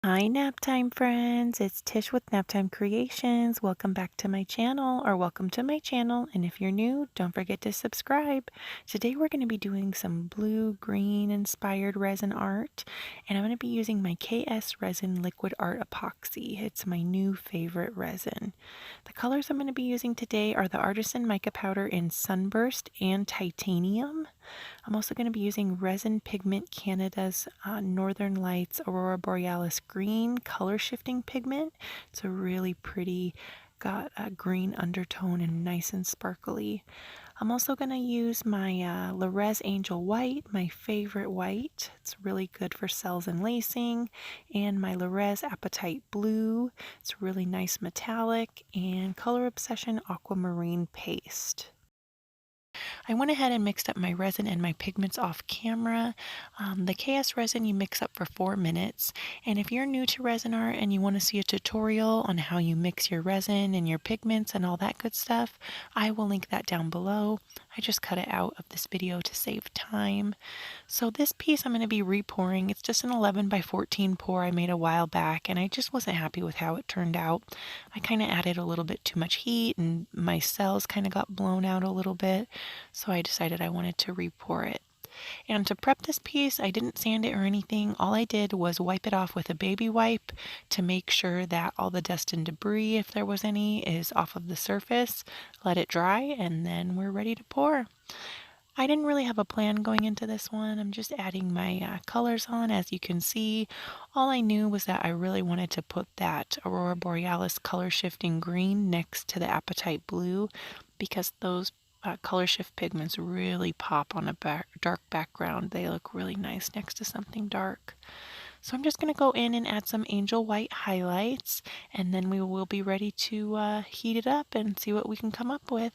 Hi, Naptime friends. It's Tish with Naptime Creations. Welcome back to my channel, or welcome to my channel. And if you're new, don't forget to subscribe. Today we're going to be doing some blue-green inspired resin art, and I'm going to be using my KSRESIN liquid art epoxy. It's my new favorite resin. The colors I'm going to be using today are the Artisan mica powder in Sunburst and Titanium. I'm also going to be using Resin Pigment Canada's Northern Lights Aurora Borealis green color shifting pigment. It's a really pretty, got a green undertone and nice and sparkly. I'm also going to use my Res Angel White, my favorite white. It's really good for cells and lacing. And my Res Appetite Blue. It's really nice metallic. And Color Obsession Aquamarine Paste. I went ahead and mixed up my resin and my pigments off camera. The KS resin you mix up for 4 minutes. And if you're new to resin art and you want to see a tutorial on how you mix your resin and your pigments and all that good stuff, I will link that down below. I just cut it out of this video to save time. So this piece I'm going to be repouring. It's just an 11 by 14 pour I made a while back, and I just wasn't happy with how it turned out. I kind of added a little bit too much heat and my cells kind of got blown out a little bit, so I decided I wanted to repour it. And to prep this piece, I didn't sand it or anything. All I did was wipe it off with a baby wipe to make sure that all the dust and debris, if there was any, is off of the surface. Let it dry, and then we're ready to pour. I didn't really have a plan going into this one. I'm just adding my colors on. As you can see, all I knew was that I really wanted to put that Aurora Borealis color shifting green next to the Appetite Blue, because those color shift pigments really pop on a dark background. They look really nice next to something dark. So I'm just going to go in and add some Angel White highlights, and then we will be ready to heat it up and see what we can come up with.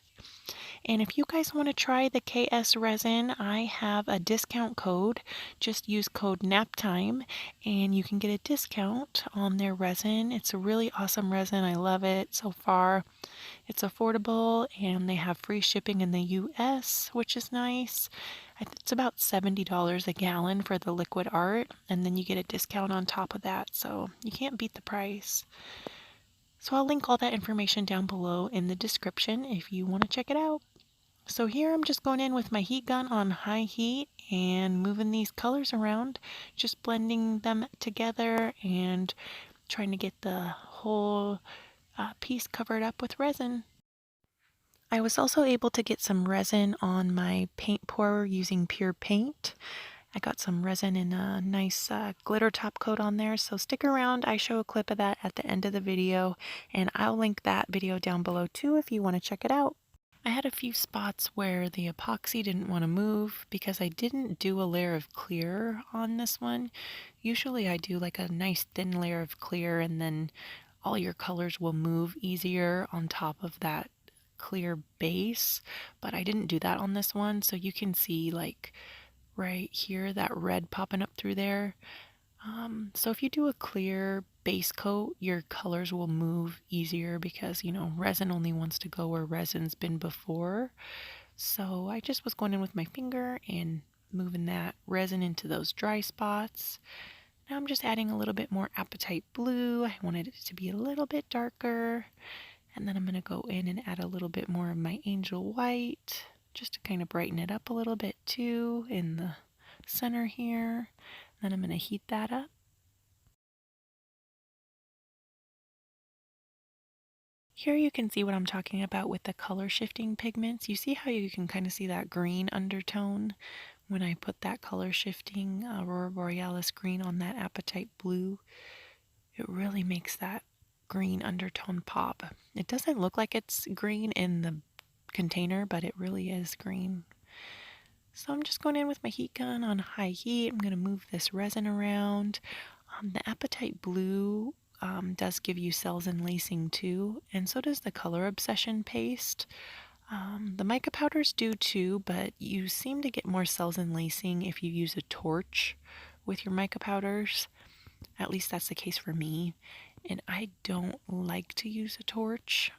And if you guys want to try the KS resin, I have a discount code. Just use code NAPTIME and you can get a discount on their resin. It's a really awesome resin. I love it so far. It's affordable and they have free shipping in the US, which is nice. It's about $70 a gallon for the liquid art, and then you get a discount on top of that, so you can't beat the price. So I'll link all that information down below in the description if you want to check it out. So here I'm just going in with my heat gun on high heat and moving these colors around, just blending them together and trying to get the whole piece covered up with resin. I was also able to get some resin on my paint pourer using pure paint. I got some resin in a nice glitter top coat on there, so stick around. I show a clip of that at the end of the video, and I'll link that video down below too if you want to check it out. I had a few spots where the epoxy didn't want to move because I didn't do a layer of clear on this one. Usually I do like a nice thin layer of clear, and then all your colors will move easier on top of that clear base, but I didn't do that on this one. So you can see like right here that red popping up through there. So if you do a clear base coat, your colors will move easier because, you know, resin only wants to go where resin's been before. So I just was going in with my finger and moving that resin into those dry spots. Now I'm just adding a little bit more Appetite Blue. I wanted it to be a little bit darker. And then I'm going to go in and add a little bit more of my Angel White just to kind of brighten it up a little bit too in the center here. Then I'm going to heat that up. Here you can see what I'm talking about with the color shifting pigments. You see how you can kind of see that green undertone when I put that color shifting Aurora Borealis green on that Appetite Blue. It really makes that green undertone pop. It doesn't look like it's green in the container, but it really is green. So I'm just going in with my heat gun on high heat. I'm going to move this resin around. The Appetite Blue does give you cells and lacing too, and so does the Color Obsession paste. The mica powders do too, but you seem to get more cells and lacing if you use a torch with your mica powders. At least that's the case for me, and I don't like to use a torch.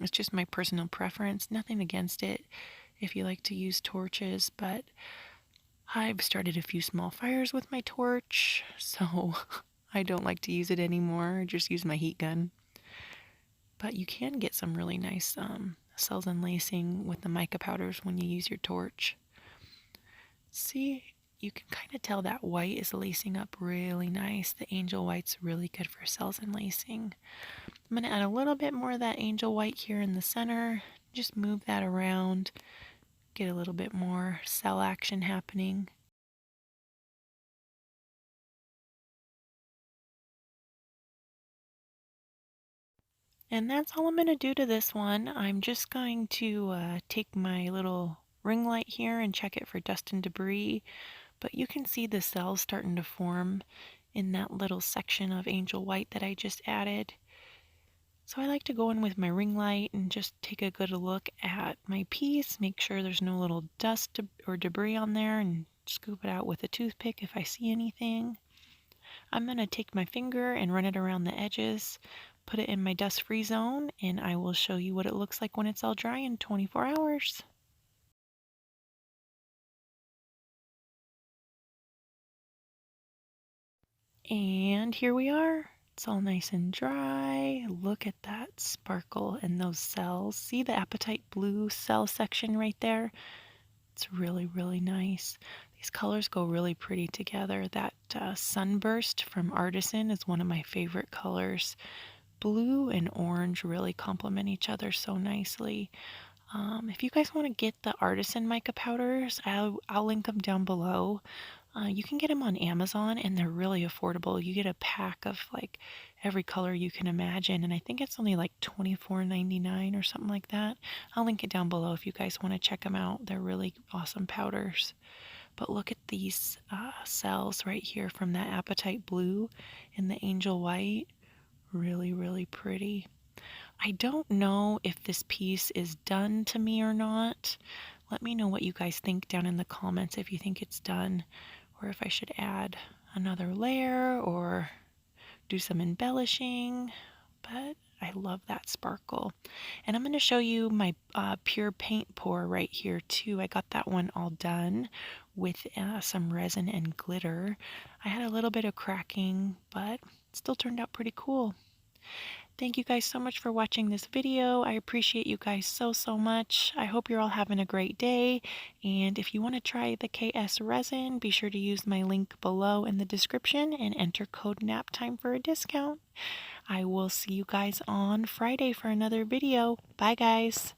It's just my personal preference. Nothing against it if you like to use torches, but I've started a few small fires with my torch, so I don't like to use it anymore. I just use my heat gun. But you can get some really nice cells and lacing with the mica powders when you use your torch. See, you can kind of tell that white is lacing up really nice. The angel white's really good for cells and lacing. I'm going to add a little bit more of that angel white here in the center. Just move that around. Get a little bit more cell action happening. And that's all I'm going to do to this one. I'm just going to take my little ring light here and check it for dust and debris. But you can see the cells starting to form in that little section of angel white that I just added. So I like to go in with my ring light and just take a good look at my piece, make sure there's no little dust or debris on there, and scoop it out with a toothpick if I see anything. I'm going to take my finger and run it around the edges, put it in my dust-free zone, and I will show you what it looks like when it's all dry in 24 hours. And here we are. It's all nice and dry. Look at that sparkle and those cells. See the apatite blue cell section right there? It's really, really nice. These colors go really pretty together. That sunburst from Artisan is one of my favorite colors. Blue and orange really complement each other so nicely. If you guys want to get the Artisan mica powders, I'll link them down below. You can get them on Amazon and they're really affordable. You get a pack of like every color you can imagine, and I think it's only like $24.99 or something like that. I'll link it down below if you guys want to check them out. They're really awesome powders. But look at these cells right here from that apatite blue and the angel white. Really, really pretty. I don't know if this piece is done to me or not. Let me know what you guys think down in the comments if you think it's done, or if I should add another layer or do some embellishing. But I love that sparkle. And I'm going to show you my pure paint pour right here too. I got that one all done with some resin and glitter. I had a little bit of cracking, but it still turned out pretty cool. Thank you guys so much for watching this video. I appreciate you guys so much. I hope you're all having a great day. And if you want to try the KS resin, be sure to use my link below in the description and enter code NAPTIME for a discount. I will see you guys on Friday for another video. Bye guys.